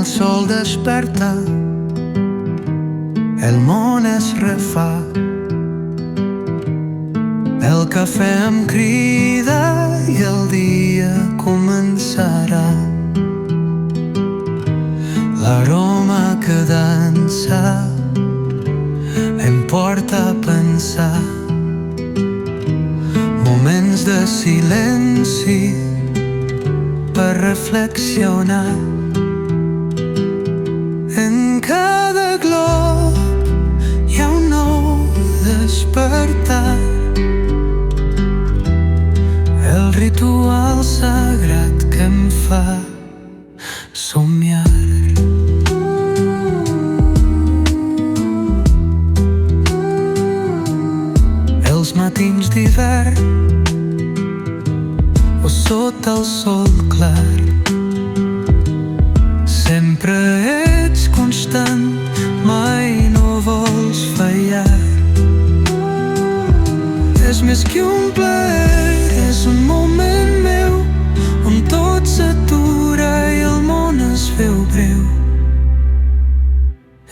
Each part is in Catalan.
el sol desperta, el món es refà. El cafè em crida i el dia començarà. L'aroma que dansa em porta a pensar. Moments de silenci per reflexionar. En cada glob hi ha un nou despertar. El ritual sagrat que em fa somiar. Els matins d'hivern o sota el sol clar, sempre ets constant, mai no vols fallar. És més que un plaer, és un moment meu on tot s'atura i el món es veu breu.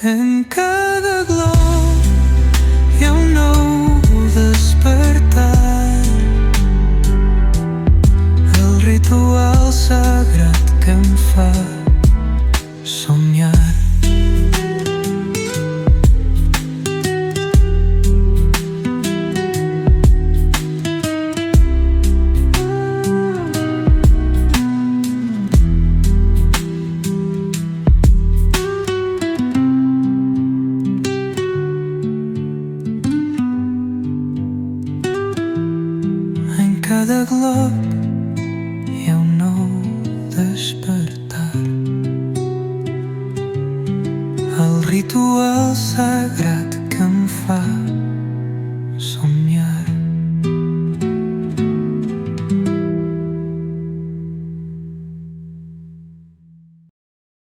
En cada glob hi ha un nou despertar. El ritual sagrat que em fa somiar. En cada glob hi ha un nou despertar. El ritual sagrat